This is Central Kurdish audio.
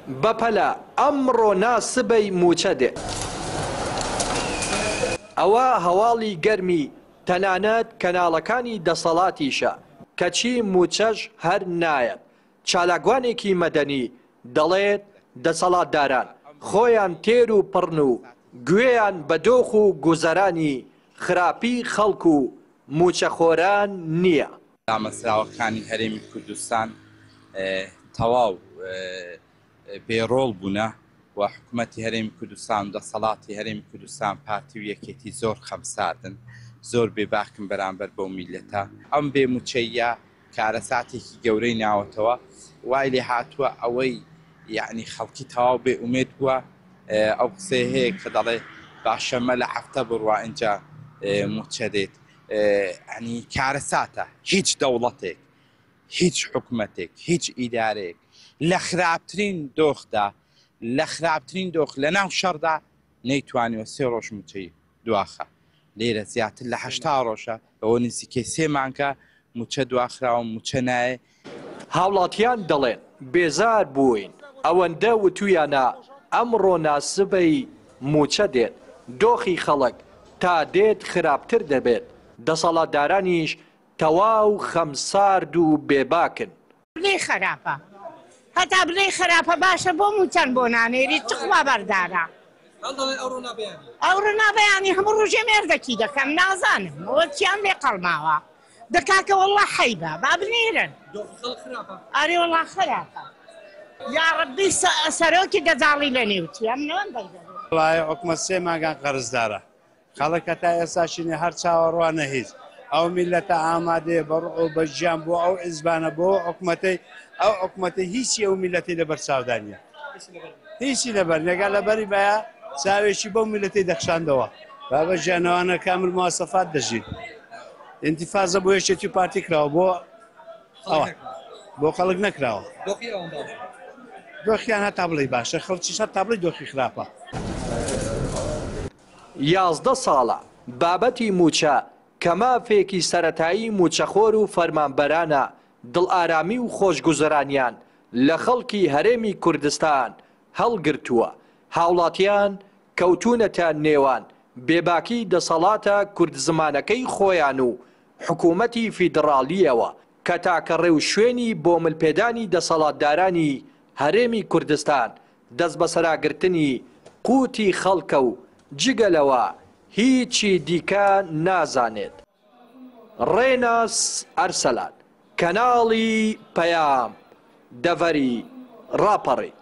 بەپەلە ئەمڕۆ ناسبەی موچە دێ. ئەوە هەواڵی گەرمی تەنانەت کەناڵەکانی دەسەڵاتیشە کەچی موچەش هەر نایەت. چالاکوانێکی مەدەنی دەڵێت دەسەڵاتداران خۆیان تێر و پڕن و گوێیان بە دۆخ و گوزەرانی خراپی خەڵک و موچەخۆران نییە. دامەزراوەکانی هەرێمی کوردستان تەواو بێڕۆڵ بوونە و حکوومەتی هەرێمی کوردستان و دەسەڵاتی هەرێمی کوردستان پارتی و یەکێتی زۆر خەمساردن، زۆر بێباکن بەرامبەر بەو میلەتە. ئەم بێموچەیە کارەساتێکی گەورەی ناوەتەوە، وای لێ هاتووە ئەوەی یعنی خەڵکی تەواو بێ ئومێد بووە. ئەو قسەی هەیە کە دەڵێ باشەمە لە هەفتە بڕوا ئینجا موچە دێت. ینی کارەساتە هیچ دەوڵەتێک، هیچ حکوومەتێک، هیچ ئیدارەیەک لە خراپترین دۆخدا، لە خراپترین دۆخ لە ناو شەڕدا نەیتوانیوە 3 ڕۆژ موچەی دواخە. لێرە زیاتر لە 80 ڕۆژە ئەوە نزیکەی 3 مانگە موچە دواخراوە، موچە نایە. هاوڵاتیان دەڵێن بێزار بووین، ئەوەندە وتویانە ئەمڕۆ ناسبەی موچە دێت، دۆخی خەڵک تا دێت خراپتر دەبێت، دەسەڵاتدارانیش تەواو خەمسارد و بێباکن. بلێ خراپە، هەتا بلێ خراپە باشە بۆ موچەن بۆ نانێری چخوا بەردارە. ئەو ڕوونابەیانی هەموو ڕۆژێ مێردەکی دەکەم نازانم ئەوە چیان لێ قەڵماوە دەکاکە وەڵڵا حەیبە با بنێرن. ئەرێ وەڵڵا خراپە. یا ڕەبی سەرۆکی دەجاڵی لە نێوتی ئەم نەوەن بەردەبێت. وڵای حکومەت 3 مانگان قەرزدارە، خەڵک هەتا ئێستاشینێ هەر چاوەڕوانە هیچ. ئەو میلەتە ئامادەیە بە ڕوح و بە ژیان بۆ ئەو عیزبانە بۆ حکومەتەی، ئەو حکومەتە هیچی ئەو میلەتی لەبەر چاودانیە، هیچی لەبەر نەگا لەبەری بایە چاوێکی بەو میلەتی دەخشاندەوە. بابە ژیانەوانە کامل مواسەفات دەژین. ئینتیفازە بۆ یەکێتی پارتی کراوە بۆ ئەوە بۆ خەڵک نەکراوە. دۆخیان هەتا بڵێ باشە، خەڵکیش هەتا بڵێ دۆخی خراپە. 11 ساڵە بابەتی موچە کە مافێکی سەرەتایی موچەخۆر و فەرمانبەرانە دڵئارامی و خۆشگوزەرانیان لە خەڵکی هەرێمی کوردستان هەڵگرتووە. هاوڵاتیان کەوتونەتە نێوان بێباکی دەسەڵاتە کورد زمانەکەی خۆیان و حکوومەتی فیدڕاڵیەوە کە تاکە ڕێو شوێنی بۆ ملپێدانی دەسەڵاتدارانی هەرێمی کوردستان دەست بە سەراگرتنی قوتی خەڵکە و جگەلەوە هیچی دیکە نازانێت. ڕێناس ئەرسەلان، کەناڵی پەیام، دەڤەری ڕاپەڕی.